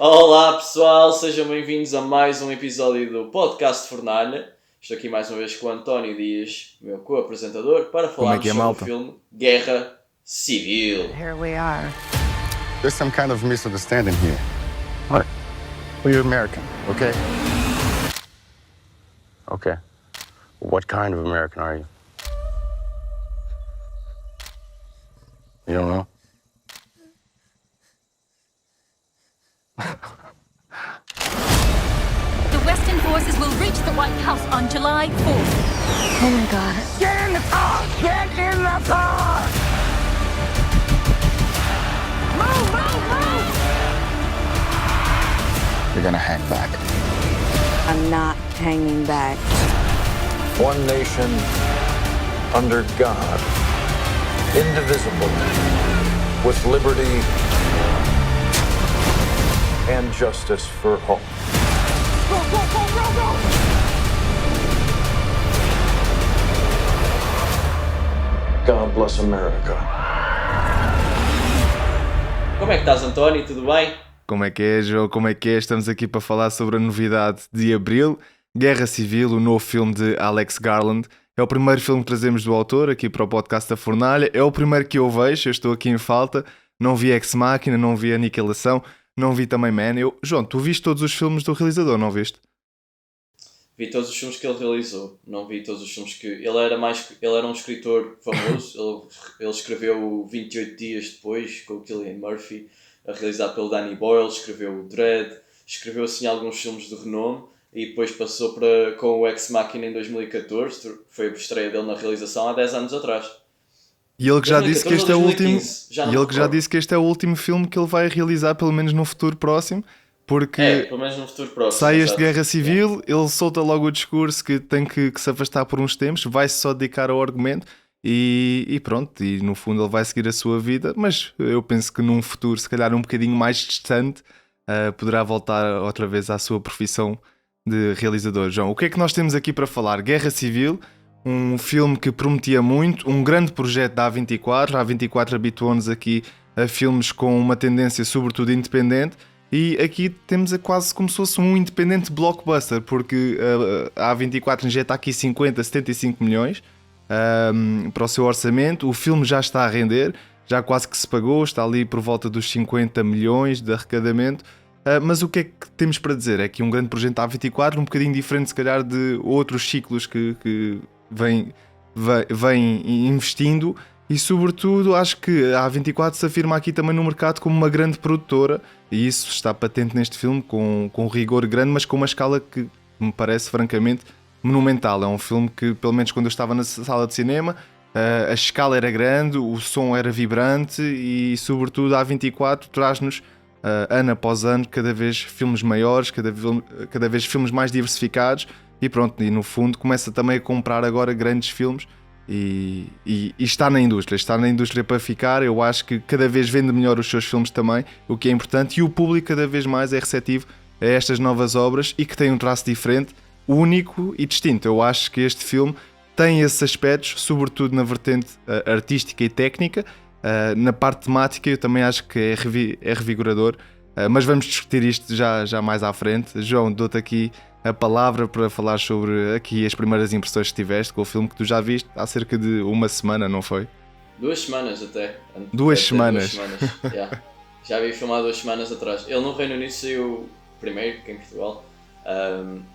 Olá pessoal, sejam bem-vindos a mais um episódio do Podcast Fornalha. Estou aqui mais uma vez com o António Dias, meu co-apresentador, para falarmos sobre o filme Guerra Civil. Here we are. There's some kind of misunderstanding here. What? Well, you're American, okay? Okay. What kind of American are you? You don't know? The Western forces will reach the White House on July 4th. Oh my God. Get in the car! Get in the car! Move, move, move! You're gonna hang back. I'm not hanging back. One nation, under God, indivisible, with liberty and justice for all. Go, go, go, go, go! God bless America. Como é que estás, António? Tudo bem? Como é que é, João? Como é que é? Estamos aqui para falar sobre a novidade de abril, Guerra Civil, o novo filme de Alex Garland. É o primeiro filme que trazemos do autor aqui para o podcast da Fornalha. É o primeiro que eu vejo, eu estou aqui em falta. Não vi Ex Machina, não vi Aniquilação, não vi também Man. João, tu viste todos os filmes do realizador, não viste? Vi todos os filmes que ele realizou, não vi todos os filmes que... Ele era um escritor famoso, ele escreveu 28 Dias Depois, com o Cillian Murphy, realizado pelo Danny Boyle, escreveu o Dredd, escreveu assim alguns filmes de renome, e depois passou com o Ex Machina em 2014, foi a estreia dele na realização há 10 anos atrás. E ele que já disse que este é o último. E ele que já recordo. disse que este é o último filme que ele vai realizar, pelo menos no futuro próximo, porque Pelo menos no futuro próximo. sai este exato. Guerra Civil, ele solta logo o discurso que tem que se afastar por uns tempos, vai-se só dedicar ao argumento e pronto, e no fundo ele vai seguir a sua vida, mas eu penso que num futuro, se calhar um bocadinho mais distante, poderá voltar outra vez à sua profissão de realizador. João, o que é que nós temos aqui para falar? Guerra Civil, um filme que prometia muito, um grande projeto da A24. A A24 habituou-nos aqui a filmes com uma tendência sobretudo independente, e aqui temos quase como se fosse um independente blockbuster, porque a A24 injeta aqui 50, 75 milhões para o seu orçamento. O filme já está a render, já quase que se pagou, está ali por volta dos 50 milhões de arrecadamento. Mas o que é que temos para dizer? É que um grande projeto da A24, um bocadinho diferente se calhar de outros ciclos que vem investindo, e sobretudo acho que a A24 se afirma aqui também no mercado como uma grande produtora, e isso está patente neste filme com rigor grande, mas com uma escala que me parece francamente monumental. É um filme que, pelo menos quando eu estava na sala de cinema, a escala era grande, o som era vibrante, e sobretudo a A24 traz-nos ano após ano cada vez filmes maiores, cada vez filmes mais diversificados, e pronto, e no fundo começa também a comprar agora grandes filmes e está na indústria para ficar. Eu acho que cada vez vende melhor os seus filmes também, o que é importante, e o público cada vez mais é receptivo a estas novas obras e que tem um traço diferente, único e distinto. Eu acho que este filme tem esses aspectos, sobretudo na vertente artística e técnica. Na parte temática eu também acho que é revigorador, mas vamos discutir isto já mais à frente. João, dou-te aqui a palavra para falar sobre aqui as primeiras impressões que tiveste com o filme que tu já viste há cerca de uma semana, não foi? 2 semanas até. Duas semanas. Yeah. Já vi o filme há 2 semanas atrás. Ele no Reino Unido saiu primeiro que em Portugal,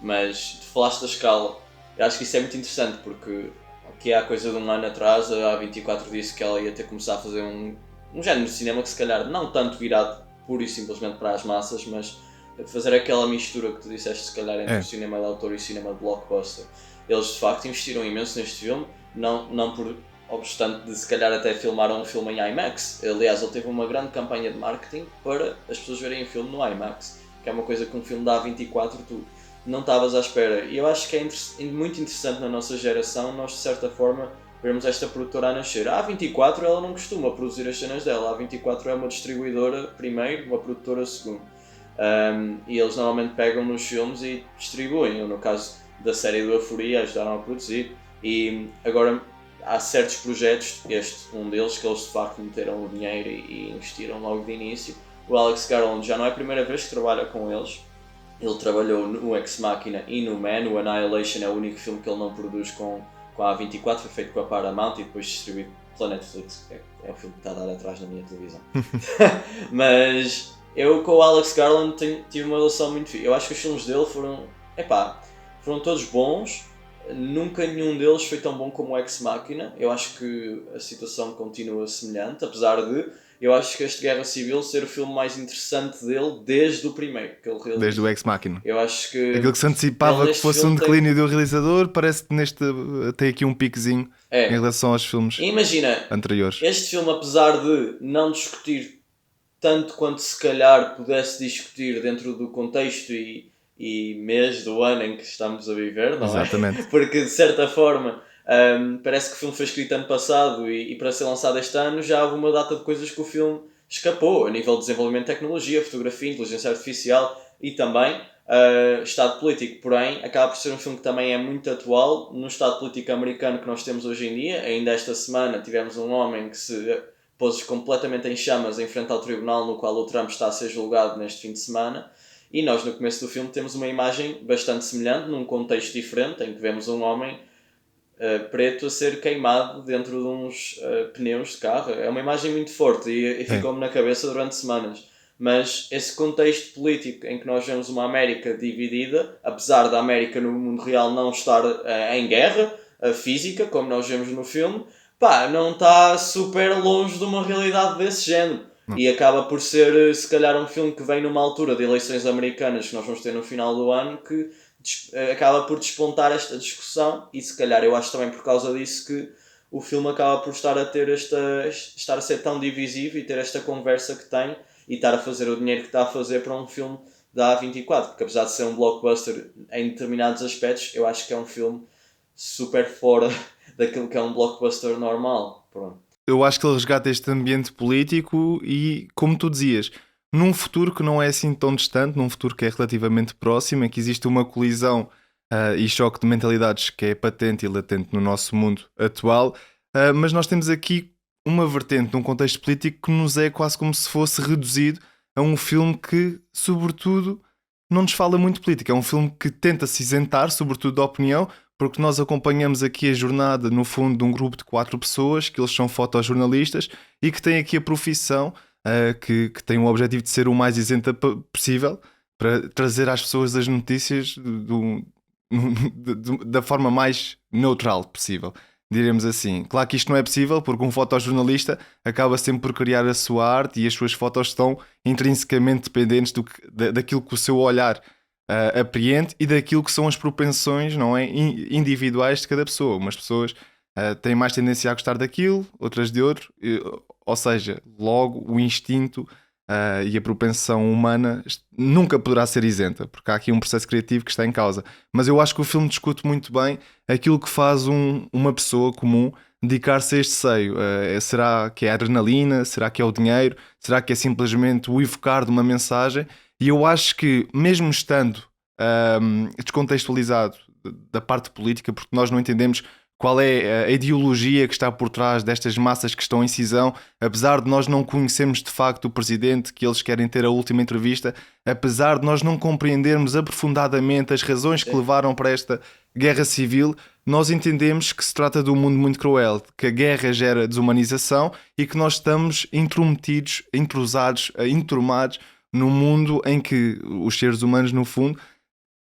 mas tu falaste da escala. Eu acho que isso é muito interessante, porque aqui há coisa de um ano atrás a A24 disse que ela ia ter que começar a fazer um género de cinema que se calhar não tanto virado pura e simplesmente para as massas, mas fazer aquela mistura que tu disseste se calhar entre o cinema de autor e o cinema de blockbuster. Eles de facto investiram imenso neste filme, não por obstante de se calhar até filmaram um filme em IMAX. Aliás, ele teve uma grande campanha de marketing para as pessoas verem o filme no IMAX, que é uma coisa que um filme da A24 tu não estavas à espera. E eu acho que é muito interessante na nossa geração nós de certa forma vermos esta produtora a nascer. A A24 ela não costuma produzir as cenas dela, a A24 é uma distribuidora primeiro, uma produtora segundo. E eles normalmente pegam nos filmes e distribuem. No caso da série do Euforia ajudaram a produzir, e agora há certos projetos, um deles que eles de facto meteram o dinheiro e investiram logo de início, o Alex Garland já não é a primeira vez que trabalha com eles. Ele trabalhou no Ex Machina e no Man. O Annihilation é o único filme que ele não produz com a A24, foi feito com a Paramount e depois distribuído pela Netflix, que é o filme que está a dar atrás na minha televisão. Mas eu com o Alex Garland tive uma relação muito fixe. Eu acho que os filmes dele foram todos bons. Nunca nenhum deles foi tão bom como o Ex Machina. Eu acho que a situação continua semelhante, apesar de eu acho que este Guerra Civil ser o filme mais interessante dele desde o primeiro que ele realizou. Desde o Ex Machina. Eu acho que aquilo que se antecipava que fosse um declínio do realizador, parece que neste tem aqui um piquezinho em relação aos filmes anteriores. Este filme, apesar de não discutir tanto quanto se calhar pudesse discutir dentro do contexto e mês do ano em que estamos a viver, não Exatamente. é? Porque de certa forma parece que o filme foi escrito ano passado e para ser lançado este ano já houve uma data de coisas que o filme escapou a nível de desenvolvimento de tecnologia, fotografia, inteligência artificial e também estado político. Porém, acaba por ser um filme que também é muito atual no estado político americano que nós temos hoje em dia. Ainda esta semana tivemos um homem que se pôs completamente em chamas em frente ao tribunal no qual o Trump está a ser julgado neste fim de semana. E nós no começo do filme temos uma imagem bastante semelhante, num contexto diferente, em que vemos um homem preto a ser queimado dentro de uns pneus de carro. É uma imagem muito forte e ficou-me na cabeça durante semanas. Mas esse contexto político em que nós vemos uma América dividida, apesar da América no mundo real não estar em guerra física, como nós vemos no filme, não está super longe de uma realidade desse género. Não. E acaba por ser, se calhar, um filme que vem numa altura de eleições americanas que nós vamos ter no final do ano, que acaba por despontar esta discussão, e se calhar eu acho também por causa disso que o filme acaba por estar a ser tão divisivo e ter esta conversa que tem e estar a fazer o dinheiro que está a fazer para um filme da A24, porque apesar de ser um blockbuster em determinados aspectos, eu acho que é um filme super fora daquilo que é um blockbuster normal. Pronto. Eu acho que ele resgata este ambiente político e, como tu dizias, num futuro que não é assim tão distante, num futuro que é relativamente próximo, em que existe uma colisão e choque de mentalidades que é patente e latente no nosso mundo atual, mas nós temos aqui uma vertente num contexto político que nos é quase como se fosse reduzido a um filme que, sobretudo, não nos fala muito de política. É um filme que tenta se isentar, sobretudo da opinião, porque nós acompanhamos aqui a jornada, no fundo, de um grupo de 4 pessoas, que eles são fotojornalistas e que têm aqui a profissão que tem o objetivo de ser o mais isenta possível para trazer às pessoas as notícias da forma mais neutral possível, diremos assim. Claro que isto não é possível porque um fotojornalista acaba sempre por criar a sua arte e as suas fotos estão intrinsecamente dependentes daquilo que o seu olhar apreende e daquilo que são as propensões, não é, individuais de cada pessoa. Umas pessoas têm mais tendência a gostar daquilo, outras de outro, ou seja, logo o instinto e a propensão humana nunca poderá ser isenta, porque há aqui um processo criativo que está em causa. Mas eu acho que o filme discute muito bem aquilo que faz uma pessoa comum dedicar-se a este seio. Será que é a adrenalina? Será que é o dinheiro? Será que é simplesmente o evocar de uma mensagem? E eu acho que, mesmo estando descontextualizado da parte política, porque nós não entendemos qual é a ideologia que está por trás destas massas que estão em cisão, apesar de nós não conhecermos de facto o presidente que eles querem ter a última entrevista, apesar de nós não compreendermos aprofundadamente as razões que levaram para esta guerra civil, nós entendemos que se trata de um mundo muito cruel, que a guerra gera desumanização e que nós estamos intrometidos, entrumados num mundo em que os seres humanos, no fundo,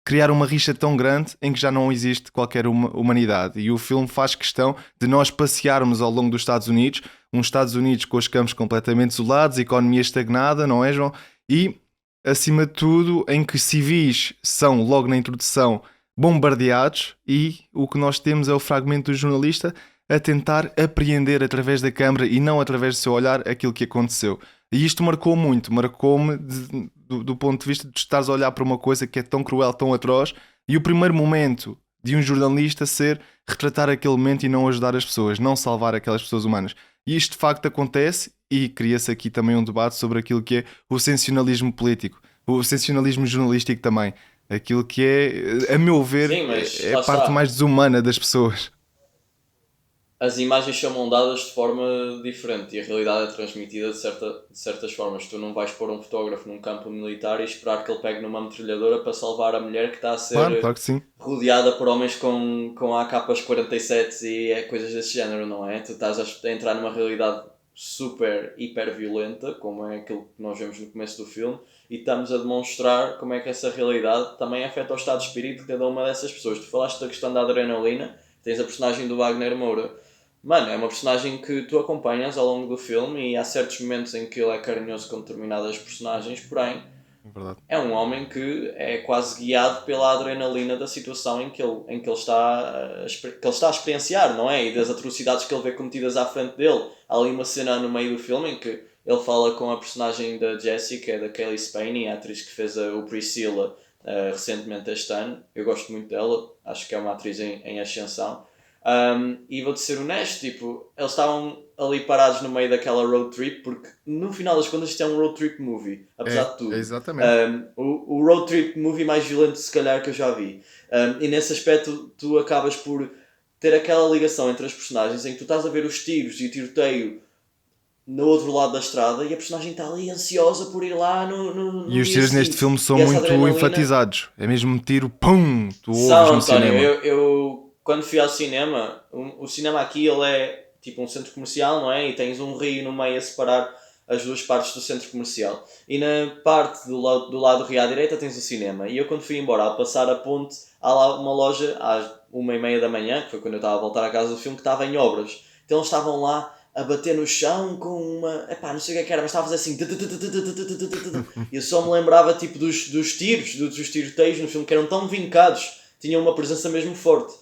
criaram uma rixa tão grande em que já não existe qualquer humanidade. E o filme faz questão de nós passearmos ao longo dos Estados Unidos, uns Estados Unidos com os campos completamente isolados, economia estagnada, não é, João? E, acima de tudo, em que civis são, logo na introdução, bombardeados, e o que nós temos é o fragmento do jornalista a tentar apreender através da câmara e não através do seu olhar aquilo que aconteceu. E isto marcou-me do ponto de vista de estares a olhar para uma coisa que é tão cruel, tão atroz, e o primeiro momento de um jornalista ser retratar aquele momento e não ajudar as pessoas, não salvar aquelas pessoas humanas. E isto de facto acontece e cria-se aqui também um debate sobre aquilo que é o sensacionalismo político, o sensacionalismo jornalístico também. Aquilo que é, a meu ver, sim, é a parte mais desumana das pessoas. as imagens são montadas de forma diferente e a realidade é transmitida de certas formas. Tu não vais pôr um fotógrafo num campo militar e esperar que ele pegue numa metralhadora para salvar a mulher que está a ser Claro que sim. rodeada por homens com AK-47 e coisas desse género, não é? Tu estás a entrar numa realidade super, hiper violenta, como é aquilo que nós vemos no começo do filme, e estamos a demonstrar como é que essa realidade também afeta o estado de espírito de cada uma dessas pessoas. Tu falaste da questão da adrenalina, tens a personagem do Wagner Moura. Mano, é uma personagem que tu acompanhas ao longo do filme e há certos momentos em que ele é carinhoso com determinadas personagens, porém Verdade. é um homem que é quase guiado pela adrenalina da situação em que ele está a experienciar, não é? E das atrocidades que ele vê cometidas à frente dele. Há ali uma cena no meio do filme em que ele fala com a personagem da Jessie, que é da Cailee Spaeny, a atriz que fez o Priscilla recentemente este ano. Eu gosto muito dela, acho que é uma atriz em ascensão. E vou-te ser honesto, tipo, eles estavam ali parados no meio daquela road trip, porque no final das contas isto é um road trip movie, apesar de tudo. Exatamente. O road trip movie mais violento se calhar que eu já vi. E nesse aspecto tu acabas por ter aquela ligação entre as personagens em que tu estás a ver os tiros e o tiroteio no outro lado da estrada e a personagem está ali ansiosa por ir lá no E os dia tiros seguinte. neste filme são E essa muito adrenalina- enfatizados. É mesmo um tiro, pum, tu ouves São, no António, cinema. eu quando fui ao cinema, o cinema aqui ele é tipo um centro comercial, não é? E tens um rio no meio a separar as duas partes do centro comercial. E na parte do lado do rio à direita tens o cinema. E eu quando fui embora, ao passar a ponte, há lá uma loja às 1h30 da manhã, que foi quando eu estava a voltar à casa do filme, que estava em obras. Então eles estavam lá a bater no chão com uma... Epá, não sei o que é que era, mas estava a fazer assim... E eu só me lembrava tipo dos tiros, dos tiroteios no filme, que eram tão vincados, tinham uma presença mesmo forte.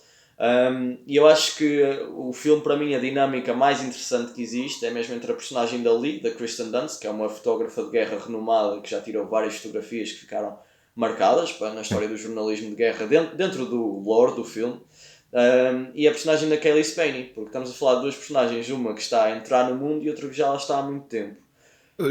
E eu acho que o filme, para mim, a dinâmica mais interessante que existe é mesmo entre a personagem da Lee, da Kristen Dunst, que é uma fotógrafa de guerra renomada que já tirou várias fotografias que ficaram marcadas na história do jornalismo de guerra dentro do lore do filme, e a personagem da Cailee Spaeny, porque estamos a falar de duas personagens, uma que está a entrar no mundo e outra que já lá está há muito tempo.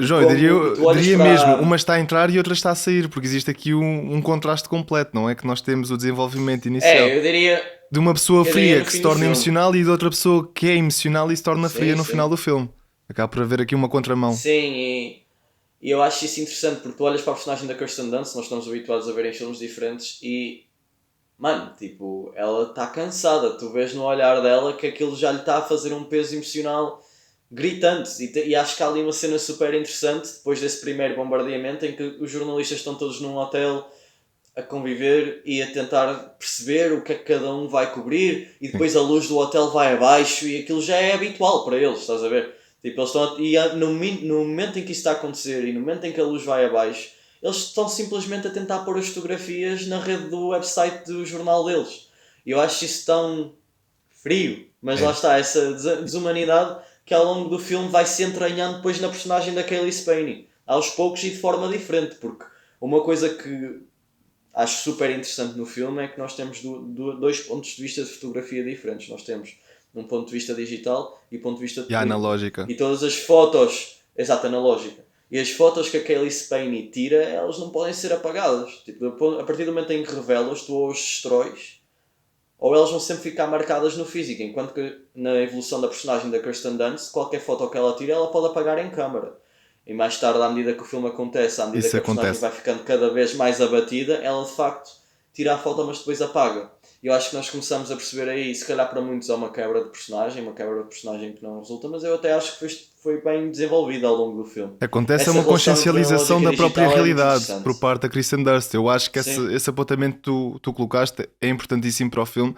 João, eu tu olhas diria para- mesmo, uma está a entrar e outra está a sair, porque existe aqui um contraste completo, não é? Que nós temos o desenvolvimento inicial Eu diria... de uma pessoa diria fria no que fim se do torna filme. emocional e de outra pessoa que é emocional e se torna Sim, fria no sim. final do filme. Acaba por haver aqui uma contramão. Sim, e eu acho isso interessante porque tu olhas para a personagem da Kirsten Dunst, nós estamos habituados a ver em filmes diferentes e, mano, tipo, ela está cansada, tu vês no olhar dela que aquilo já lhe está a fazer um peso emocional gritante e acho que há ali uma cena super interessante depois desse primeiro bombardeamento em que os jornalistas estão todos num hotel a conviver e a tentar perceber o que é que cada um vai cobrir e depois a luz do hotel vai abaixo e aquilo já é habitual para eles, estás a ver? Tipo, eles estão no momento em que isso está a acontecer e no momento em que a luz vai abaixo, eles estão simplesmente a tentar pôr as fotografias na rede do website do jornal deles. E eu acho isso tão frio, mas lá está, essa desumanidade que ao longo do filme vai se entranhando depois na personagem da Cailee Spaeny, aos poucos e de forma diferente, porque uma coisa que acho super interessante no filme é que nós temos dois pontos de vista de fotografia diferentes. Nós temos um ponto de vista digital e ponto de vista de E a analógica. e todas as fotos, exato, analógica. E as fotos que a Cailee Spaeny tira, elas não podem ser apagadas. Tipo, a partir do momento em que revelas, tu ou as destróis, ou elas vão sempre ficar marcadas no físico. Enquanto que na evolução da personagem da Kirsten Dunst, qualquer foto que ela tira, ela pode apagar em câmara. E mais tarde, à medida que o filme acontece, à medida Isso que a personagem acontece. vai ficando cada vez mais abatida, ela de facto tira a foto, mas depois apaga. E eu acho que nós começamos a perceber aí, se calhar para muitos é uma quebra de personagem que não resulta, mas eu até acho que foi bem desenvolvida ao longo do filme. Acontece Essa uma relação consciencialização da tecnológica própria digital é muito realidade interessante. por parte da Kristen Dunst. Eu acho que Sim. esse apontamento que tu colocaste é importantíssimo para o filme.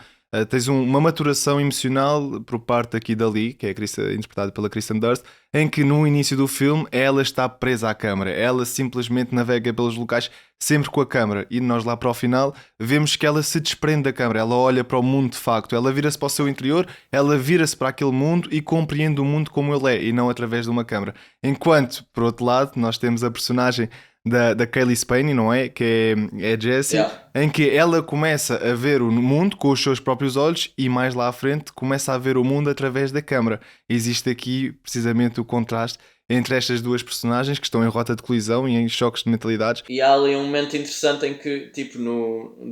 Tens uma maturação emocional por parte aqui da Lee, que é interpretada pela Kristen Dunst, em que no início do filme ela está presa à câmara. Ela simplesmente navega pelos locais sempre com a câmara. E nós lá para o final vemos que ela se desprende da câmara. Ela olha para o mundo de facto. Ela vira-se para o seu interior, ela vira-se para aquele mundo e compreende o mundo como ele é e não através de uma câmara. Enquanto, por outro lado, nós temos a personagem da Cailee Spaeny, não é? Que é a Jessie, Yeah. em que ela começa a ver o mundo com os seus próprios olhos e mais lá à frente começa a ver o mundo através da câmara. Existe aqui precisamente o contraste entre estas duas personagens que estão em rota de colisão e em choques de mentalidades. E há ali um momento interessante em que, tipo,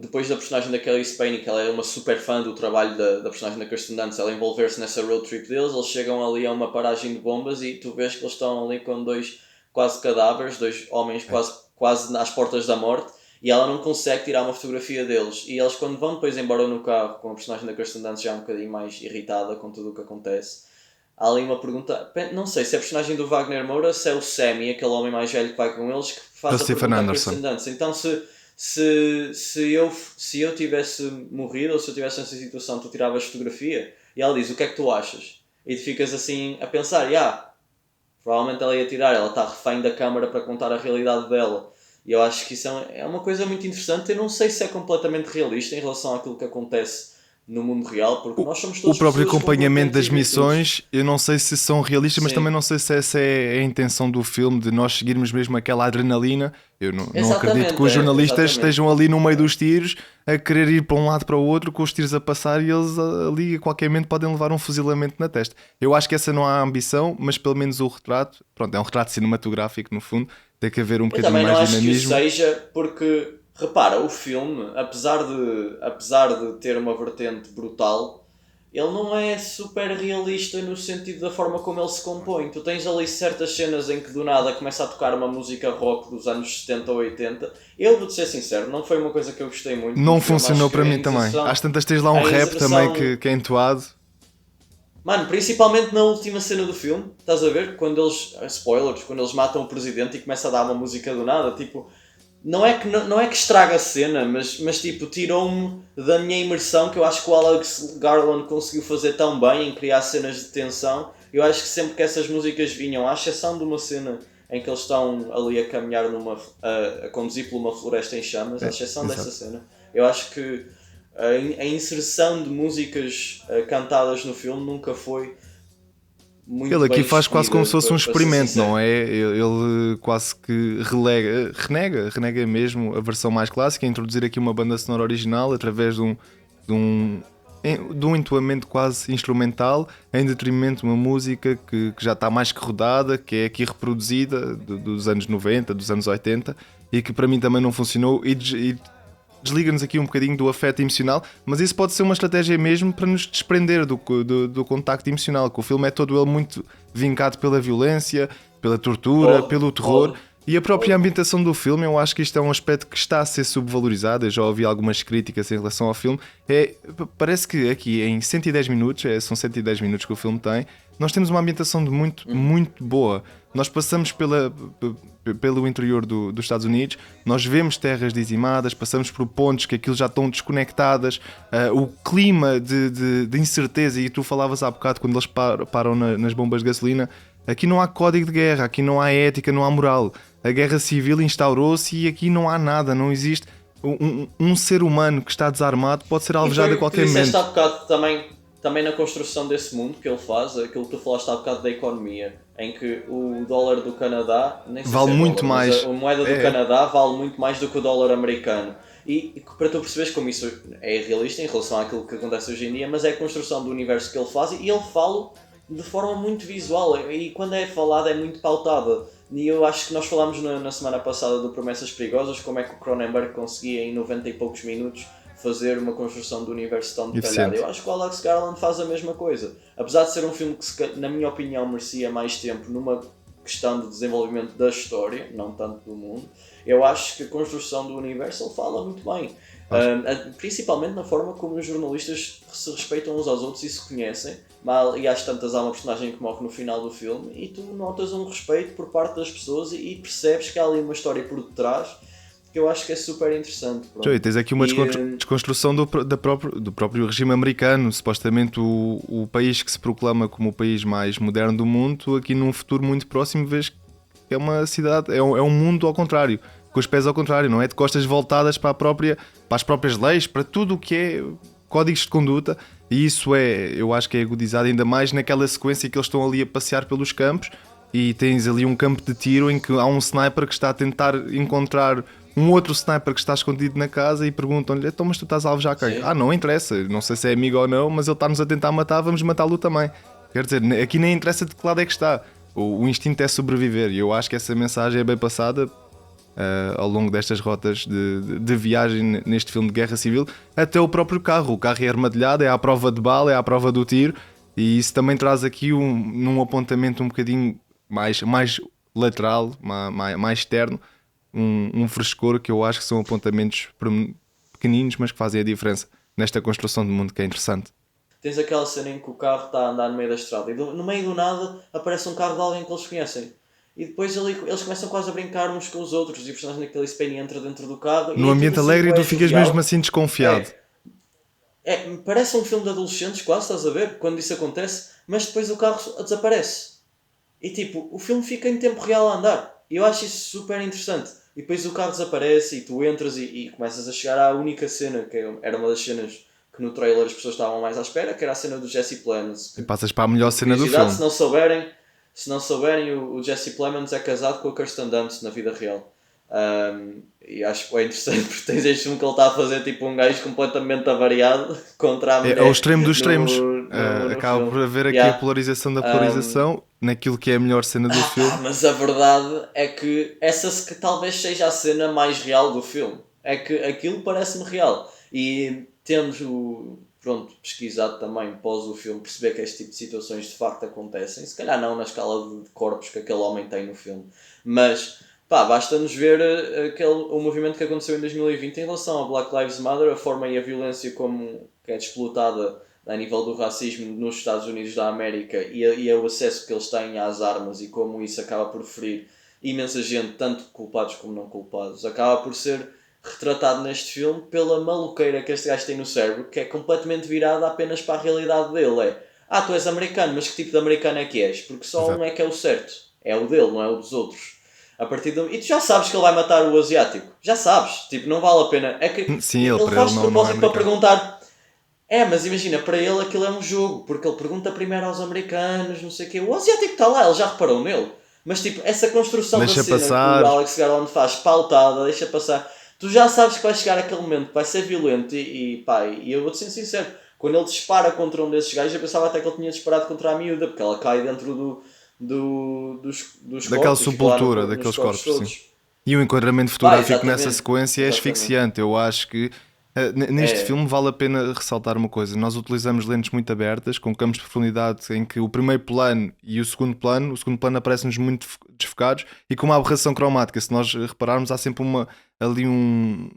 depois da personagem da Kelly Spain, que ela é uma super fã do trabalho da personagem da Kirsten Dunst, ela envolver-se nessa road trip deles, eles chegam ali a uma paragem de bombas e tu vês que eles estão ali com dois quase cadáveres, dois homens quase às portas da morte, e ela não consegue tirar uma fotografia deles. E eles, quando vão depois embora no carro, com a personagem da Kirsten Dunst já um bocadinho mais irritada com tudo o que acontece, há ali uma pergunta, não sei se é a personagem do Wagner Moura, se é o Sammy, aquele homem mais velho que vai com eles, que faz a pergunta à Kirsten Dunst. Então se eu tivesse morrido, ou se eu tivesse nessa situação, tu tiravas fotografia? E ela diz, o que é que tu achas? E tu ficas assim a pensar, provavelmente ela ia tirar, ela está refém da câmara para contar a realidade dela. E eu acho que isso é uma coisa muito interessante. Eu não sei se é completamente realista em relação àquilo que acontece no mundo real, porque nós somos todos o próprio pessoas acompanhamento das completamente missões, eu não sei se são realistas, mas Sim. também não sei se essa é a intenção do filme, de nós seguirmos mesmo aquela adrenalina. Eu não acredito que os jornalistas estejam ali no meio dos tiros a querer ir para um lado para o outro com os tiros a passar e eles ali a qualquer momento podem levar um fuzilamento na testa. Eu acho que essa não há ambição, mas pelo menos o retrato, pronto, é um retrato cinematográfico no fundo, tem que haver um bocadinho mais dinamismo. Eu também não acho que o seja, porque repara, o filme, apesar de ter uma vertente brutal, ele não é super realista no sentido da forma como ele se compõe. Tu tens ali certas cenas em que do nada começa a tocar uma música rock dos anos 70 ou 80. Eu vou-te ser sincero, não foi uma coisa que eu gostei muito. Não funcionou para mim também. Às tantas tens lá um rap também que é entoado. Mano, principalmente na última cena do filme, estás a ver? Quando eles, spoilers, quando eles matam o presidente e começa a dar uma música do nada, tipo... Não é que estraga a cena, mas tipo, tirou-me da minha imersão, que eu acho que o Alex Garland conseguiu fazer tão bem em criar cenas de tensão. Eu acho que sempre que essas músicas vinham, à exceção de uma cena em que eles estão ali a caminhar a conduzir por uma floresta em chamas, à exceção dessa cena, eu acho que a inserção de músicas cantadas no filme nunca foi muito ele aqui bem faz quase como se fosse um experimento, não é? é? Ele quase que renega mesmo a versão mais clássica, introduzir aqui uma banda sonora original através de um entoamento quase instrumental, em detrimento de uma música que já está mais que rodada, que é aqui reproduzida dos anos 90, dos anos 80, e que para mim também não funcionou e desliga-nos aqui um bocadinho do afeto emocional, mas isso pode ser uma estratégia mesmo para nos desprender do contacto emocional, que o filme é todo ele muito vincado pela violência, pela tortura, pelo terror. E a própria ambientação do filme, eu acho que isto é um aspecto que está a ser subvalorizado. Eu já ouvi algumas críticas em relação ao filme. Parece que aqui em 110 minutos, são 110 minutos que o filme tem, nós temos uma ambientação muito boa. Nós passamos pelo interior dos Estados Unidos, nós vemos terras dizimadas, passamos por pontos que aquilo já estão desconectadas, o clima de incerteza, e tu falavas há bocado quando eles param nas bombas de gasolina, aqui não há código de guerra, aqui não há ética, não há moral. A guerra civil instaurou-se e aqui não há nada, não existe. Um ser humano que está desarmado pode ser alvejado a qualquer momento. Há bocado também na construção desse mundo que ele faz, aquilo que tu falaste há bocado da economia, em que o dólar do Canadá nem sei vale se é muito dólar, mais. A moeda do Canadá vale muito mais do que o dólar americano. E para tu perceberes como isso é irrealista em relação àquilo que acontece hoje em dia, mas é a construção do universo que ele faz e ele fala de forma muito visual, e quando é falado é muito pautada. E eu acho que nós falámos na semana passada do Promessas Perigosas, como é que o Cronenberg conseguia em 90 e poucos minutos fazer uma construção do universo tão detalhada. Eu acho que o Alex Garland faz a mesma coisa. Apesar de ser um filme que, na minha opinião, merecia mais tempo numa questão de desenvolvimento da história, não tanto do mundo, eu acho que a construção do universo ele fala muito bem. Principalmente na forma como os jornalistas se respeitam uns aos outros e se conhecem. E às tantas há uma personagem que morre no final do filme e tu notas um respeito por parte das pessoas e percebes que há ali uma história por detrás que eu acho que é super interessante. Joey, tens aqui uma desconstrução do próprio regime americano, supostamente o país que se proclama como o país mais moderno do mundo. Aqui num futuro muito próximo vês que é uma cidade, é um mundo ao contrário, com os pés ao contrário, não é? De costas voltadas para as próprias leis, para tudo o que é códigos de conduta, e isso eu acho que é agudizado ainda mais naquela sequência que eles estão ali a passear pelos campos e tens ali um campo de tiro em que há um sniper que está a tentar encontrar um outro sniper que está escondido na casa e perguntam-lhe, então mas tu estás a alvejar quem? Não interessa, não sei se é amigo ou não, mas ele está-nos a tentar matar, vamos matá-lo também. Quer dizer, aqui nem interessa de que lado é que está. O instinto é sobreviver, e eu acho que essa mensagem é bem passada ao longo destas rotas de viagem neste filme de guerra civil. Até o próprio carro. O carro é armadilhado, é à prova de bala, é à prova do tiro, e isso também traz aqui num apontamento um bocadinho mais lateral, mais externo, um frescor que eu acho que são apontamentos pequeninos, mas que fazem a diferença nesta construção de mundo, que é interessante. Tens aquela cena em que o carro está a andar no meio da estrada e no meio do nada aparece um carro de alguém que eles conhecem. E depois eles começam quase a brincar uns com os outros e o personagem da Cailee Spaeny entra dentro do carro. No ambiente alegre, e tu ficas mesmo assim desconfiado. Parece um filme de adolescentes quase, estás a ver? Quando isso acontece, mas depois o carro desaparece. E tipo, o filme fica em tempo real a andar. E eu acho isso super interessante. E depois o carro desaparece e tu entras e começas a chegar à única cena, que era uma das cenas que no trailer as pessoas estavam mais à espera, que era a cena do Jesse Plemons. E passas para a melhor cena do filme. Se não souberem, o Jesse Plemons é casado com a Kirsten Dunst na vida real. E acho que é interessante porque tens este filme que ele está a fazer tipo um gajo completamente avariado contra a mulher. É o extremo dos extremos. Acaba por haver aqui a polarização da polarização naquilo que é a melhor cena do filme. Mas a verdade é que essa que talvez seja a cena mais real do filme. É que aquilo parece-me real. E temos pesquisado também pós o filme, perceber que este tipo de situações de facto acontecem. Se calhar não na escala de corpos que aquele homem tem no filme. Mas basta-nos ver o movimento que aconteceu em 2020 em relação ao Black Lives Matter, a forma e a violência como que é explotada a nível do racismo nos Estados Unidos da América e o acesso que eles têm às armas e como isso acaba por ferir imensa gente, tanto culpados como não culpados. Acaba por ser retratado neste filme pela maluqueira que este gajo tem no cérebro, que é completamente virada apenas para a realidade dele. Tu és americano, mas que tipo de americano é que és? Porque só um é que é o certo. É o dele, não é o dos outros. E tu já sabes que ele vai matar o asiático. Já sabes. Tipo, não vale a pena. É que sim, ele faz de não propósito é para perguntar. Mas imagina, para ele aquilo é um jogo. Porque ele pergunta primeiro aos americanos, não sei o quê. O asiático está lá, ele já reparou nele. Mas tipo, essa construção deixa da cena passar. Que o Alex Garland faz, pautada, deixa passar. Tu já sabes que vai chegar aquele momento que vai ser violento e eu vou-te ser sincero. Quando ele dispara contra um desses gajos, eu pensava até que ele tinha disparado contra a miúda. Porque ela cai dentro dos daquela corpos, sepultura, daqueles corpos, sim. E o enquadramento fotográfico nessa sequência é asfixiante. Eu acho que neste filme vale a pena ressaltar uma coisa. Nós utilizamos lentes muito abertas, com campos de profundidade em que o primeiro plano e o segundo plano aparecem-nos muito desfocados e com uma aberração cromática. Se nós repararmos, há sempre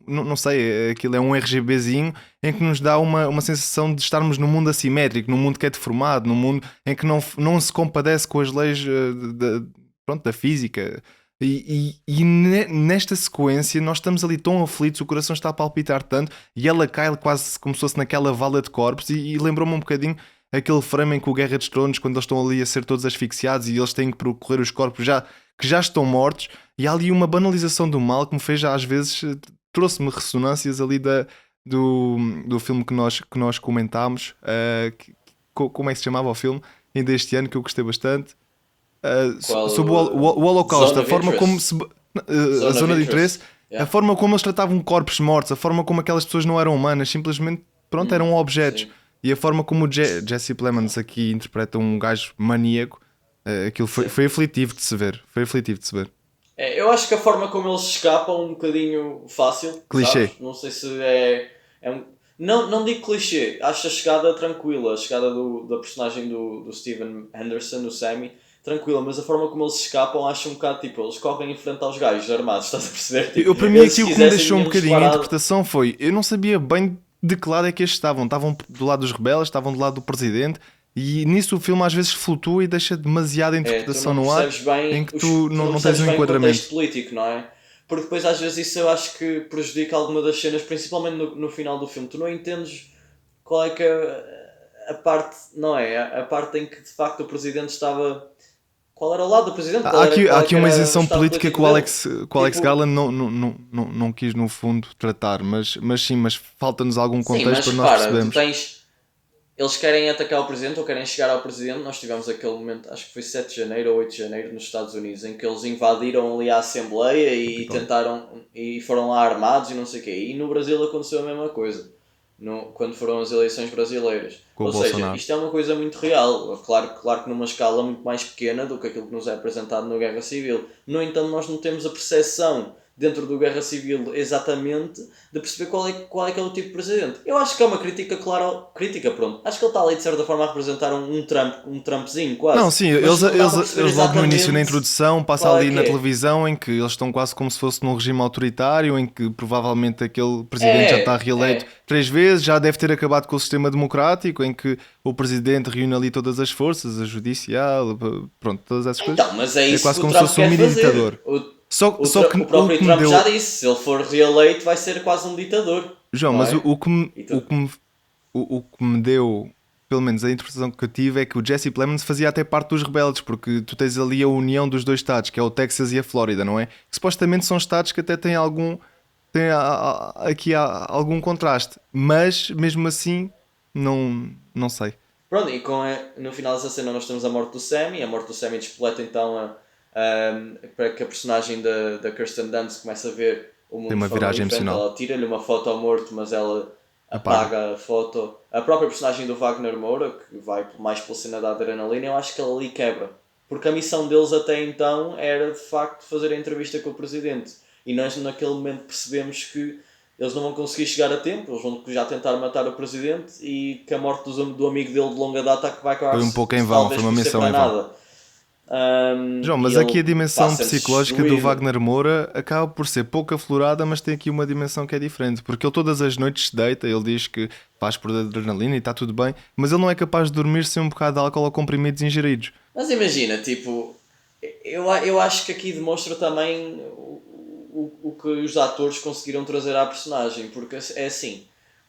não sei, aquilo é um RGBzinho em que nos dá uma sensação de estarmos num mundo assimétrico, num mundo que é deformado, num mundo em que não se compadece com as leis da física. E nesta sequência nós estamos ali tão aflitos, o coração está a palpitar tanto e ela cai quase como se fosse naquela vala de corpos e lembrou-me um bocadinho aquele frame em que o Guerra dos Tronos, quando eles estão ali a ser todos asfixiados e eles têm que percorrer os corpos que já estão mortos, e há ali uma banalização do mal que me fez às vezes, trouxe-me ressonâncias ali do filme que nós comentámos, como é que se chamava o filme ainda este ano, que eu gostei bastante. Sobre o Holocausto, a forma como a zona de interesse, a forma como eles tratavam corpos mortos, a forma como aquelas pessoas não eram humanas, simplesmente eram objetos. Sim. E a forma como o Jesse Plemons aqui interpreta um gajo maníaco, aquilo foi aflitivo de se ver. Eu acho que a forma como eles escapam um bocadinho fácil. Clichê. Sabes? Não sei se não digo clichê, acho a chegada tranquila, a chegada da personagem do Steven Henderson, do Sammy, tranquila, mas a forma como eles escapam acho um bocado tipo, eles correm em frente aos gajos armados, estás a perceber? Tipo, para mim aqui o que me deixou um bocadinho a interpretação foi, eu não sabia bem de que lado é que estes estavam do lado dos rebeldes, estavam do lado do presidente, e nisso o filme às vezes flutua e deixa demasiada interpretação no ar, em que tu não tens um enquadramento. O contexto político, não é? Porque depois às vezes isso eu acho que prejudica alguma das cenas, principalmente no final do filme. Tu não entendes qual é que é a parte, não é? A parte em que de facto o presidente estava... Qual era o lado do presidente? Há aqui uma isenção política que o Alex Garland não quis no fundo tratar, mas falta-nos algum contexto para nós percebermos. Eles querem atacar o presidente ou querem chegar ao presidente. Nós tivemos aquele momento, acho que foi 7 de janeiro ou 8 de janeiro nos Estados Unidos, em que eles invadiram ali a Assembleia e tentaram, e foram lá armados e não sei o quê. E no Brasil aconteceu a mesma coisa. quando foram as eleições brasileiras. Com o Ou seja, Bolsonaro. isto é uma coisa muito real. Claro que numa escala muito mais pequena do que aquilo que nos é apresentado no Guerra Civil. No entanto, nós não temos a percepção dentro do Guerra Civil exatamente de perceber qual é que é o tipo de presidente. Eu acho que é uma crítica, claro, pronto. Acho que ele está ali de certa forma a representar um Trumpzinho quase. Não, sim, Mas não dá para eles perceber logo no início, na exatamente introdução, passa qual é ali que na é. televisão em que eles estão quase como se fosse num regime autoritário, em que provavelmente aquele presidente já está reeleito 3 vezes, já deve ter acabado com o sistema democrático, em que o presidente reúne ali todas as forças, a judicial, pronto, todas essas coisas. Então, mas é isso quase que o como se Trump fosse um quer mini fazer. ditador. Só que O próprio o que me Trump deu... já disse, se ele for reeleito vai ser quase um ditador. João, não mas é? o que me deu, pelo menos a interpretação que eu tive, é que o Jesse Plemons fazia até parte dos rebeldes, porque tu tens ali a união dos 2 estados, que é o Texas e a Flórida, não é? Que supostamente são estados que até têm algum algum contraste, mas mesmo assim não sei. Pronto, e no final dessa cena nós temos a morte do Sam, e a morte do Sam despoleta então para que a personagem da Kirsten Dunst comece a ver o mundo Tem uma de forma viragem diferente. emocional. Ela tira-lhe uma foto ao morto, mas ela apaga a foto. A própria personagem do Wagner Moura, que vai mais pela cena da adrenalina, eu acho que ela ali quebra. Porque a missão deles até então era de facto fazer a entrevista com o presidente. E nós naquele momento percebemos que eles não vão conseguir chegar a tempo, eles vão já tentar matar o presidente e que a morte do amigo dele de longa data que vai acabar Foi um pouco em vão, foi uma missão em vão. João, mas aqui a dimensão psicológica do Wagner Moura acaba por ser pouco aflorada, mas tem aqui uma dimensão que é diferente, porque ele todas as noites se deita, ele diz que faz por adrenalina e está tudo bem, mas ele não é capaz de dormir sem um bocado de álcool ou comprimidos ingeridos. Mas imagina, tipo, eu acho que aqui demonstra também o que os atores conseguiram trazer à personagem, porque é assim,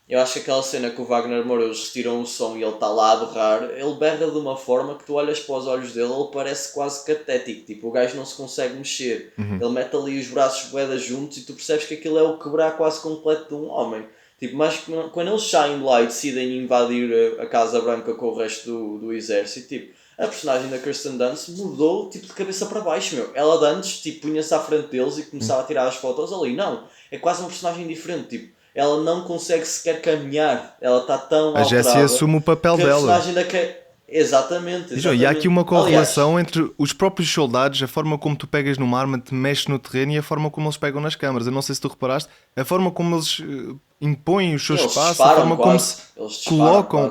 eu acho que aquela cena que o Wagner Moura, eles retiram o som e ele está lá a berrar, ele berra de uma forma que tu olhas para os olhos dele, ele parece quase catético, tipo, o gajo não se consegue mexer, ele mete ali os braços boedas juntos e tu percebes que aquilo é o quebrar quase completo de um homem. Tipo, mas quando eles saem de lá e decidem invadir a Casa Branca com o resto do exército, tipo, a personagem da Kirsten Dunst mudou tipo de cabeça para baixo, meu. Ela de antes tipo, punha-se à frente deles e começava a tirar as fotos ali. Não, é quase uma personagem diferente, tipo, ela não consegue sequer caminhar, ela está tão A Jessie assume o papel dela. Personagem Exatamente. E há aqui uma correlação entre os próprios soldados, a forma como tu pegas numa arma, te mexes no terreno e a forma como eles pegam nas câmaras. Eu não sei se tu reparaste, a forma como eles impõem os seus espaços, a forma como se colocam.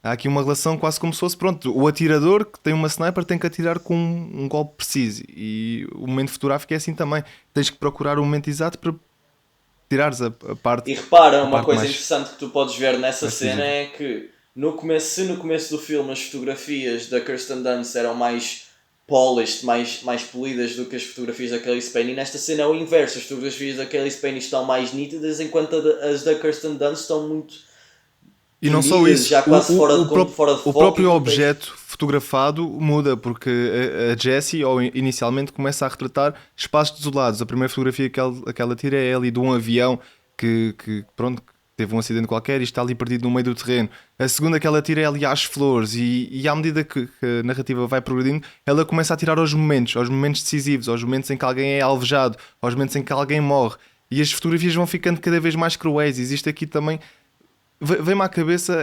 Há aqui uma relação quase como se fosse, pronto, o atirador que tem uma sniper tem que atirar com um golpe preciso, e o momento fotográfico é assim também. Tens que procurar o momento exato para tirares a parte. E repara, uma parte coisa mais interessante que tu podes ver nessa cena visível. é que no começo do filme as fotografias da Kirsten Dunst eram mais polished, mais polidas do que as fotografias da Kelly Spane, e nesta cena é o inverso, as fotografias da Kelly Spane estão mais nítidas enquanto as da Kirsten Dunst estão muito... E não só isso, já quase fora de foco, o próprio objeto fotografado muda, porque a Jessie inicialmente começa a retratar espaços desolados. A primeira fotografia que ela tira é ali de um avião que pronto, teve um acidente qualquer e está ali perdido no meio do terreno. A segunda que ela tira é ali às flores, e à medida que a narrativa vai progredindo, ela começa a tirar aos momentos decisivos, aos momentos em que alguém é alvejado, aos momentos em que alguém morre. E as fotografias vão ficando cada vez mais cruéis. Existe aqui também... Vem-me à cabeça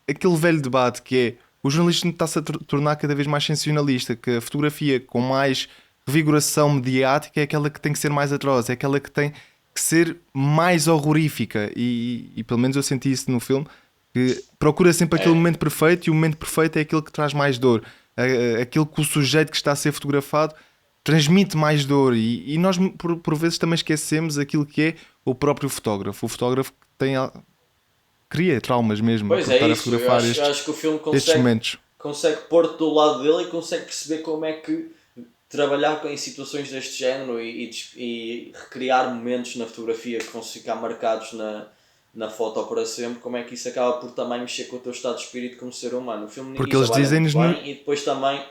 aquele velho debate que é: o jornalismo está-se a tornar cada vez mais sensacionalista, que a fotografia com mais vigoração mediática é aquela que tem que ser mais atroz, é aquela que tem que ser mais horrorífica, e pelo menos eu senti isso no filme, que procura sempre aquele momento perfeito, e o momento perfeito é aquele que traz mais dor, aquele que o sujeito que está a ser fotografado transmite mais dor, e nós por vezes também esquecemos aquilo que é o próprio fotógrafo. O fotógrafo cria traumas mesmo. Pois por é estar isso, a fotografar eu acho que o filme estes momentos. consegue pôr-te do lado dele e consegue perceber como é que trabalhar em situações deste género e recriar momentos na fotografia que vão ficar marcados na foto para sempre, como é que isso acaba por também mexer com o teu estado de espírito como ser humano. O filme porque eles dizem-nos bem, e depois também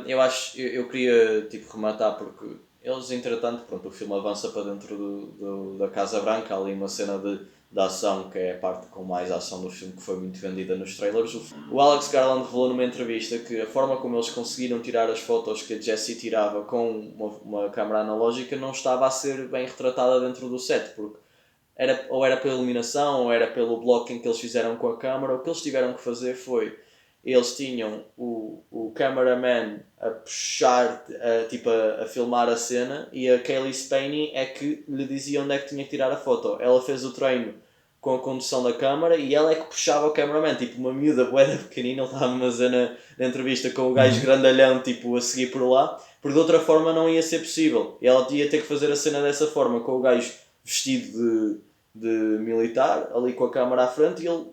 eu queria rematar, porque eles entretanto, pronto, o filme avança para dentro da Casa Branca, há ali uma cena de ação que é a parte com mais ação do filme, que foi muito vendida nos trailers. O Alex Garland revelou numa entrevista que a forma como eles conseguiram tirar as fotos que a Jessie tirava com uma câmera analógica não estava a ser bem retratada dentro do set, porque ou era pela iluminação, ou era pelo blocking que eles fizeram com a câmara. O que eles tiveram que fazer foi, eles tinham o cameraman a puxar, a filmar a cena, e a Kaylee Spaeny é que lhe dizia onde é que tinha que tirar a foto. Ela fez o treino com a condução da câmara e ela é que puxava o cameraman, tipo uma miúda bué pequenina. Ele estava numa cena de entrevista com o gajo grandalhão, tipo, a seguir por lá, porque de outra forma não ia ser possível. E ela ia ter que fazer a cena dessa forma, com o gajo vestido de militar, ali com a câmara à frente, e ele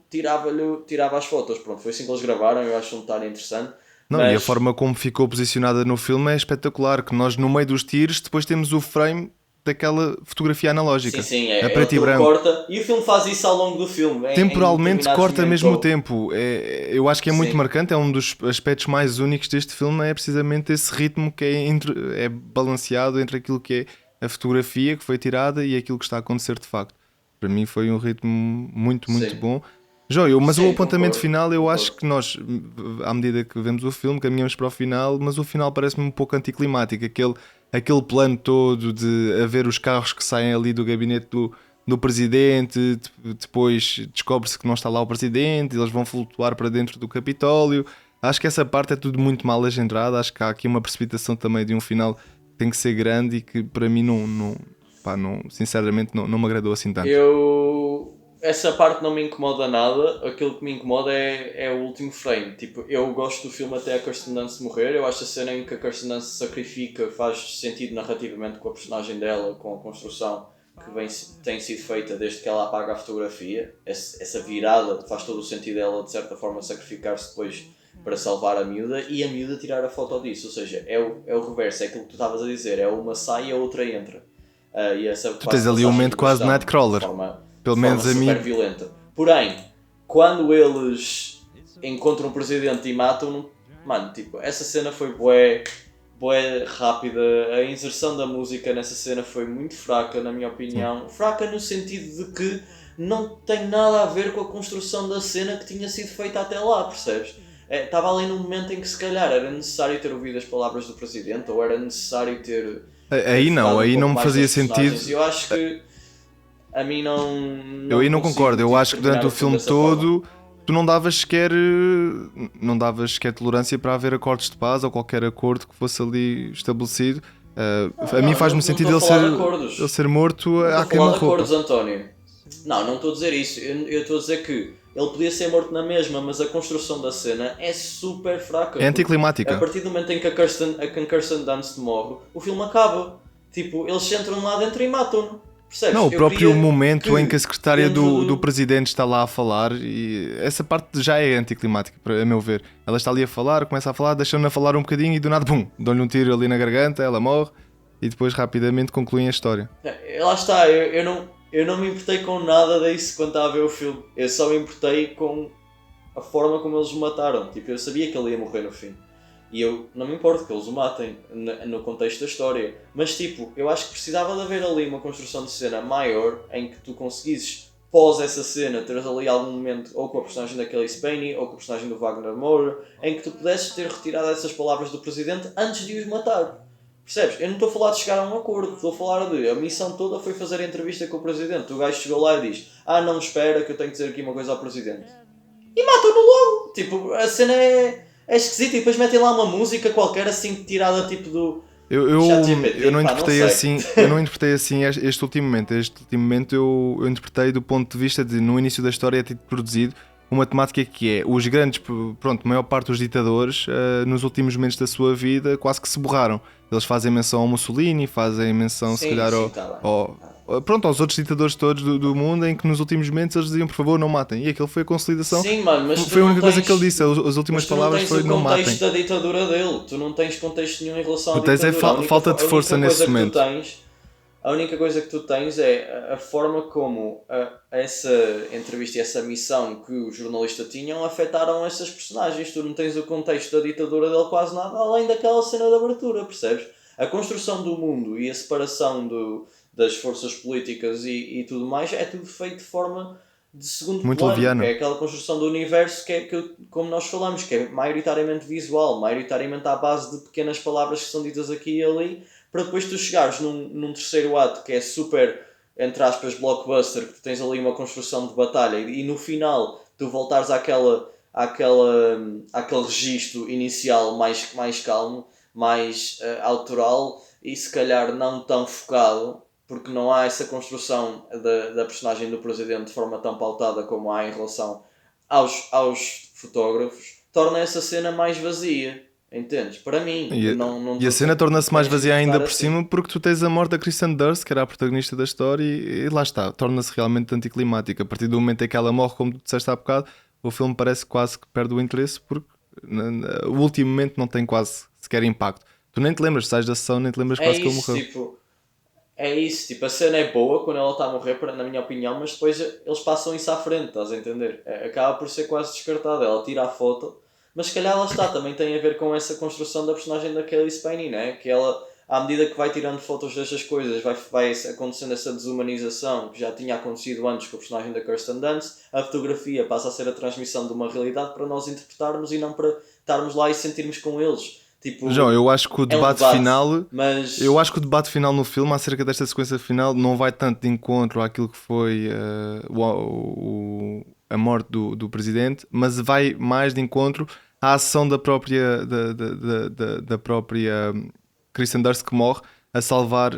tirava as fotos. Pronto, foi assim que eles gravaram. Eu acho um detalhe interessante. Não, e a forma como ficou posicionada no filme é espetacular, que nós no meio dos tiros depois temos o frame daquela fotografia analógica. Sim, a preto e branco. Corta, e o filme faz isso ao longo do filme. Temporalmente corta ao mesmo tempo. Eu acho que é muito marcante, é um dos aspectos mais únicos deste filme, é precisamente esse ritmo que é balanceado entre aquilo que é a fotografia que foi tirada e aquilo que está a acontecer de facto. Para mim foi um ritmo muito bom. Joio, mas o apontamento final, eu acho que nós, à medida que vemos o filme, caminhamos para o final, mas o final parece-me um pouco anticlimático. Aquele plano todo de haver os carros que saem ali do gabinete do presidente, depois descobre-se que não está lá o presidente, eles vão flutuar para dentro do Capitólio. Acho que essa parte é tudo muito mal agendrada. Acho que há aqui uma precipitação também de um final que tem que ser grande e que para mim sinceramente não me agradou assim tanto. Essa parte não me incomoda nada. Aquilo que me incomoda é o último frame. Tipo, eu gosto do filme até a Kirsten Dunst morrer. Eu acho a cena em que a Kirsten Dunst se sacrifica faz sentido narrativamente com a personagem dela, com a construção que tem sido feita desde que ela apaga a fotografia. Essa virada faz todo o sentido dela, de certa forma, sacrificar-se depois para salvar a miúda, e a miúda tirar a foto disso. Ou seja, é o reverso, é aquilo que tu estavas a dizer. É uma sai e a outra entra. E tu tens ali um momento quase Nightcrawler. Pelo menos a mim. Super violenta. Porém, quando eles encontram o presidente e matam-no, mano, tipo, essa cena foi bué rápida. A inserção da música nessa cena foi muito fraca, na minha opinião. Fraca no sentido de que não tem nada a ver com a construção da cena que tinha sido feita até lá, percebes? Estava ali num momento em que se calhar era necessário ter ouvido as palavras do presidente, ou era necessário ter... Aí não me fazia sentido. Eu acho que a mim não eu aí não concordo. Eu acho que durante o filme todo tu não davas sequer tolerância para haver acordos de paz ou qualquer acordo que fosse ali estabelecido. A mim faz-me sentido ele ser morto à queima-roupa. António. Não estou a dizer isso. Eu estou a dizer que ele podia ser morto na mesma, mas a construção da cena é super fraca. É anticlimática. A partir do momento em que a Kirsten Dunst morre, o filme acaba. Tipo, eles entram lá dentro e matam-no. Percebes? Não, o próprio momento em que a secretária do presidente está lá a falar, e essa parte já é anticlimática, a meu ver. Ela está ali a falar, começa a falar, deixando-na falar um bocadinho e do nada, bum, dão-lhe um tiro ali na garganta, ela morre e depois rapidamente concluem a história. Lá está, eu não me importei com nada disso quando estava a ver o filme. Eu só me importei com a forma como eles o mataram. Tipo, eu sabia que ele ia morrer no fim. E eu não me importo que eles o matem no contexto da história. Mas tipo, eu acho que precisava de haver ali uma construção de cena maior em que tu conseguisses, pós essa cena, teres ali algum momento ou com a personagem da Kaylee Spaeny ou com a personagem do Wagner Moura, em que tu pudesses ter retirado essas palavras do presidente antes de os matar. Percebes? Eu não estou a falar de chegar a um acordo, estou a falar de... A missão toda foi fazer a entrevista com o presidente. O gajo chegou lá e diz: não, espera que eu tenho que dizer aqui uma coisa ao presidente. E matam-no logo! Tipo, a cena é esquisita, e depois metem lá uma música qualquer assim tirada tipo do... Eu não interpretei assim este último momento. Este último momento eu interpretei do ponto de vista de, no início da história, ter produzido uma temática que é os grandes, a maior parte dos ditadores, nos últimos momentos da sua vida, quase que se borraram. Eles fazem menção ao Mussolini, fazem menção se calhar aos outros ditadores todos do mundo, em que nos últimos momentos eles diziam: por favor, não matem. E aquilo foi a consolidação. Sim, mano, mas foi a única coisa que ele disse. As últimas palavras foi: não matem. Tu não tens o contexto da ditadura dele. Tu não tens contexto nenhum em relação à ditadura. Tu tens falta de força nesse momento. A única coisa que tu tens é a forma como essa entrevista e essa missão que o jornalista tinham afetaram essas personagens. Tu não tens o contexto da ditadura dele quase nada, além daquela cena de abertura, percebes? A construção do mundo e a separação das forças políticas e tudo mais é tudo feito de forma de segundo muito plano. leviano. É aquela construção do universo que como nós falamos, que é maioritariamente visual, maioritariamente à base de pequenas palavras que são ditas aqui e ali, para depois tu chegares num terceiro ato que é super entre aspas, blockbuster, que tu tens ali uma construção de batalha e no final tu voltares àquele registro inicial mais calmo, mais autoral e se calhar não tão focado, porque não há essa construção da personagem do presidente de forma tão pautada como há em relação aos fotógrafos, torna essa cena mais vazia. Entendes? Para mim. E a cena torna-se mais vazia ainda por assim. cima porque tu tens a morte da Kristen Dunst, que era a protagonista da história, e lá está, torna-se realmente anticlimática. A partir do momento em que ela morre, como tu disseste há bocado, o filme parece quase que perde o interesse porque o último momento não tem quase sequer impacto. Tu nem te lembras, sais da sessão, nem te lembras quase que ele morreu. É isso, a cena é boa quando ela está a morrer, na minha opinião, mas depois eles passam isso à frente, estás a entender? Acaba por ser quase descartada, ela tira a foto. Mas se calhar lá está, também tem a ver com essa construção da personagem da Kelly Spaney, né? Que ela, à medida que vai tirando fotos destas coisas, vai acontecendo essa desumanização que já tinha acontecido antes com a personagem da Kirsten Dunst, a fotografia passa a ser a transmissão de uma realidade para nós interpretarmos e não para estarmos lá e sentirmos com eles. Tipo, João, eu acho que o debate final, mas... eu acho que o debate final no filme acerca desta sequência final não vai tanto de encontro àquilo que foi a morte do presidente, mas vai mais de encontro à ação da própria Kristen Dunst, que morre a salvar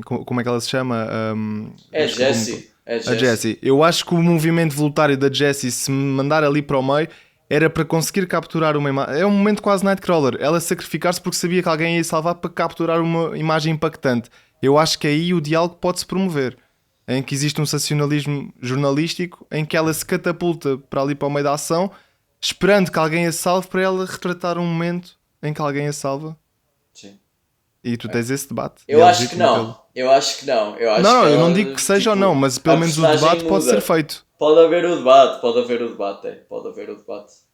como é que ela se chama? É Jessie. A Jessie. Eu acho que o movimento voluntário da Jessie, se me mandar ali para o meio, era para conseguir capturar uma imagem. É um momento quase Nightcrawler. Ela sacrificar-se porque sabia que alguém ia salvar para capturar uma imagem impactante. Eu acho que aí o diálogo pode-se promover, em que existe um sensacionalismo jornalístico, em que ela se catapulta para ali para o meio da ação, esperando que alguém a salve, para ela retratar um momento em que alguém a salva. Sim. E tu tens esse debate. Eu acho que não. Eu não digo que seja ou não, mas pelo menos o debate pode ser feito. Pode haver o debate.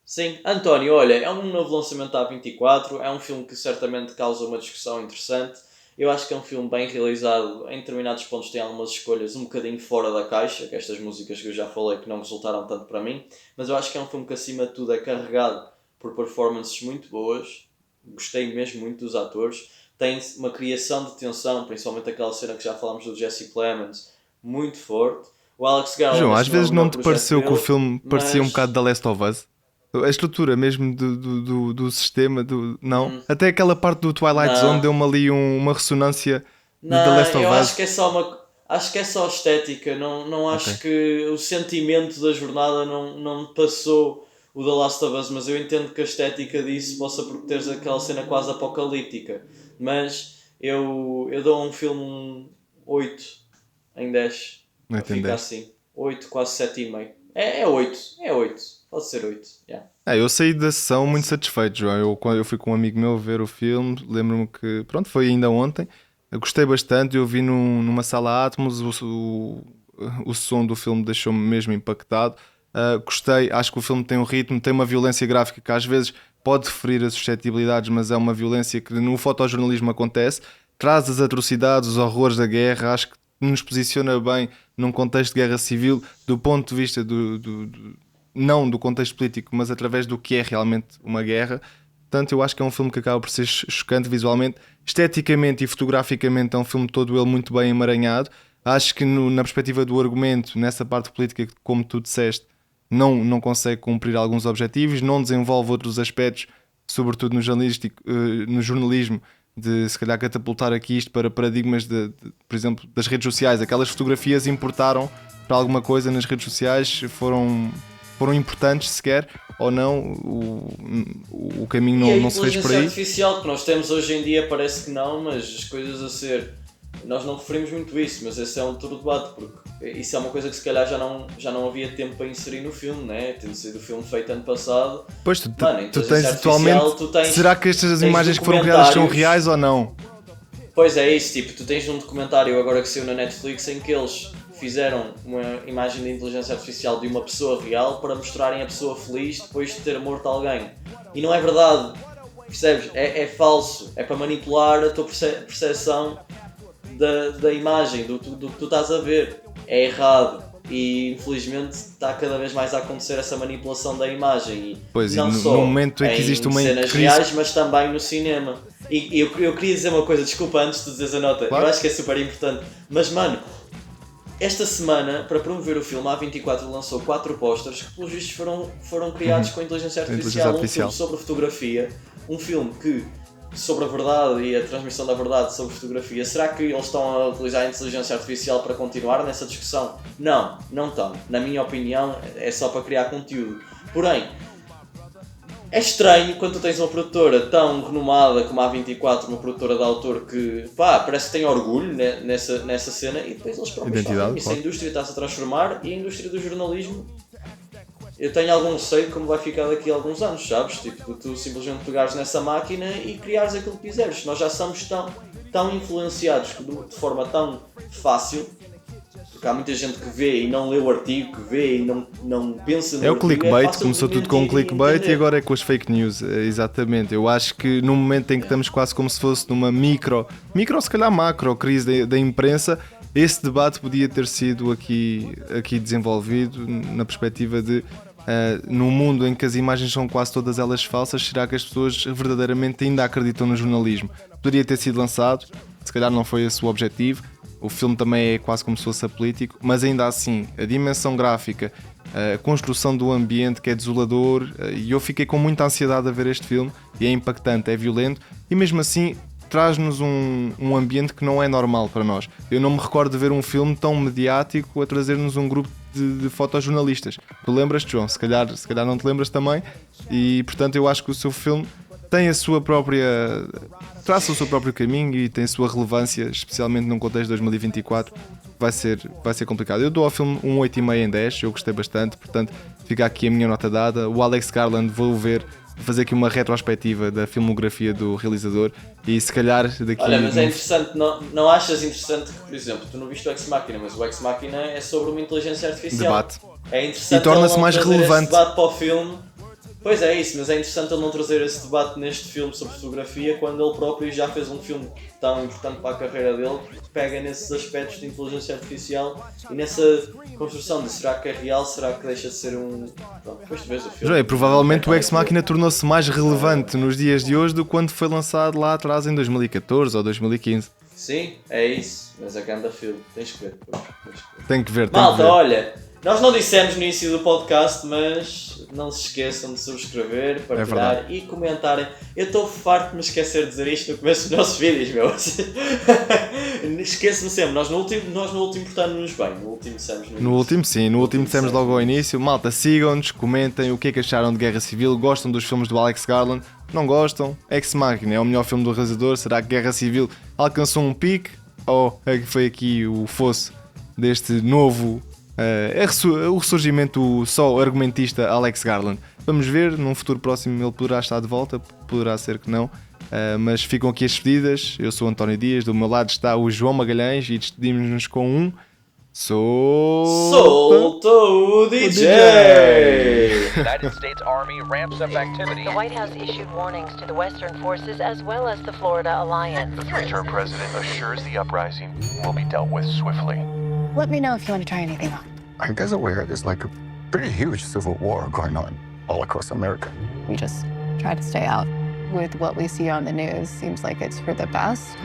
Sim, António, olha, é um novo lançamento da A24, é um filme que certamente causa uma discussão interessante. Eu acho que é um filme bem realizado, em determinados pontos tem algumas escolhas um bocadinho fora da caixa, que estas músicas que eu já falei que não resultaram tanto para mim, mas eu acho que é um filme que acima de tudo é carregado por performances muito boas, gostei mesmo muito dos atores, tem uma criação de tensão, principalmente aquela cena que já falámos do Jesse Plemons, muito forte. O Alex Garland... João, às vezes não te pareceu que o filme parecia um bocado da Last of Us? A estrutura mesmo do sistema, não? Até aquela parte do Twilight Zone deu-me ali uma ressonância de The Last of Us. Eu acho que é só estética, não acho que o sentimento da jornada não passou o The Last of Us, mas eu entendo que a estética disso possa porque teres aquela cena quase apocalíptica, mas eu dou um filme um 8 em 10, fica assim, 8, quase 7,5. É 8, pode ser 8. Yeah. Eu saí da sessão muito satisfeito, João. Eu fui com um amigo meu ver o filme, lembro-me que, pronto, foi ainda ontem. Eu gostei bastante, eu vi numa sala Atmos, o som do filme deixou-me mesmo impactado. Gostei, acho que o filme tem um ritmo, tem uma violência gráfica que às vezes pode ferir as suscetibilidades, mas é uma violência que no fotojornalismo acontece, traz as atrocidades, os horrores da guerra, acho que nos posiciona bem num contexto de guerra civil, do ponto de vista não do contexto político, mas através do que é realmente uma guerra. Portanto, eu acho que é um filme que acaba por ser chocante visualmente, esteticamente e fotograficamente é um filme todo ele muito bem emaranhado. Acho que na perspectiva do argumento, nessa parte política, como tu disseste, não consegue cumprir alguns objetivos, não desenvolve outros aspectos, sobretudo no jornalismo, de se calhar catapultar aqui isto para paradigmas por exemplo, das redes sociais. Aquelas fotografias importaram para alguma coisa nas redes sociais, foram importantes sequer ou não, o caminho não se fez por aí. A inteligência artificial que nós temos hoje em dia parece que não, mas as coisas a ser... Nós não referimos muito isso, mas esse é um outro debate, porque isso é uma coisa que se calhar já não havia tempo para inserir no filme, né? Tendo sido o filme feito ano passado. Pois, tu tens atualmente... Será que estas imagens que foram criadas são reais ou não? Pois é isso, tipo, tu tens um documentário agora que saiu na Netflix em que eles fizeram uma imagem de inteligência artificial de uma pessoa real para mostrarem a pessoa feliz depois de ter morto alguém. E não é verdade, percebes? É falso, é para manipular a tua percepção da imagem, do que tu estás a ver. É errado e infelizmente está cada vez mais a acontecer essa manipulação da imagem. E pois, não e só no momento em que existe uma cenas crise... reais, mas também no cinema. E eu queria dizer uma coisa, desculpa, antes de dizeres a nota, claro. Eu acho que é super importante, mas mano, esta semana, para promover o filme, a A24 lançou 4 posters que, pelos vistos, foram criados com inteligência artificial. Um filme sobre fotografia, um filme sobre a verdade e a transmissão da verdade sobre fotografia. Será que eles estão a utilizar a inteligência artificial para continuar nessa discussão? Não estão. Na minha opinião, é só para criar conteúdo. Porém, é estranho quando tu tens uma produtora tão renomada como a A24, uma produtora de autor que parece que tem orgulho nessa cena, e depois eles próprios falam isso. A indústria está-se a transformar, e a indústria do jornalismo, eu tenho algum receio de como vai ficar daqui a alguns anos, sabes? Tipo, tu simplesmente pegares nessa máquina e criares aquilo que quiseres. Nós já somos tão influenciados de forma tão fácil, porque há muita gente que vê e não lê o artigo, que vê e não pensa no É o artigo. clickbait, começou tudo com um clickbait e agora é com as fake news, exatamente. Eu acho que no momento em que estamos quase como se fosse numa micro se calhar macro crise da imprensa, esse debate podia ter sido aqui desenvolvido na perspectiva de num mundo em que as imagens são quase todas elas falsas, será que as pessoas verdadeiramente ainda acreditam no jornalismo? Poderia ter sido lançado, se calhar não foi esse o objetivo. O filme também é quase como se fosse apolítico, mas ainda assim, a dimensão gráfica, a construção do ambiente que é desolador, e eu fiquei com muita ansiedade a ver este filme, e é impactante, é violento, e mesmo assim traz-nos um ambiente que não é normal para nós. Eu não me recordo de ver um filme tão mediático a trazer-nos um grupo de fotojornalistas. Tu lembras-te, João? Se calhar não te lembras também, e portanto eu acho que o seu filme tem traça o seu próprio caminho e tem a sua relevância, especialmente num contexto de 2024. Vai ser complicado. Eu dou ao filme um 8,5 em 10, eu gostei bastante, portanto fica aqui a minha nota dada. O Alex Garland, vou fazer aqui uma retrospectiva da filmografia do realizador, e se calhar daqui... Olha, mas é interessante, não achas interessante que, por exemplo, tu não viste o Ex Machina, mas o Ex Machina é sobre uma inteligência artificial. Debate. É interessante, e torna-se mais relevante. Esse debate para o filme. Pois é isso, mas é interessante ele não trazer esse debate neste filme sobre fotografia, quando ele próprio já fez um filme tão importante para a carreira dele, que pega nesses aspectos de inteligência artificial e nessa construção de será que é real, será que deixa de ser um... Pronto, depois tu vês o filme. João, provavelmente o Ex Machina tornou-se mais relevante nos dias de hoje do que quando foi lançado lá atrás em 2014 ou 2015. Sim, é isso, mas é grande filme, tens que ver. Tem que ver. Malta, olha, nós não dissemos no início do podcast, mas não se esqueçam de subscrever, partilhar e comentarem. Eu estou farto de me esquecer de dizer isto no começo dos nossos vídeos, meu. Esqueço-me sempre, nós no último portámos-nos bem, no último dissemos no último dissemos logo ao início. Malta, sigam-nos, comentem o que é que acharam de Guerra Civil, gostam dos filmes do Alex Garland, não gostam? Ex Machina é o melhor filme do realizador, será que Guerra Civil alcançou um pique? Ou foi aqui o fosso deste novo... o ressurgimento só argumentista Alex Garland? Vamos ver, num futuro próximo ele poderá estar de volta, poderá ser que não, mas ficam aqui as despedidas. Eu sou o António Dias, do meu lado está o João Magalhães e despedimos-nos com um Solta o DJ! United States Army ramps up activity. The White House issued warnings to the Western forces as well as the Florida Alliance. The three-term president assures the uprising will be dealt with swiftly. Let me know if you want to try anything on. Are you guys aware there's like a pretty huge civil war going on all across America? We just try to stay out. With what we see on the news, seems like it's for the best.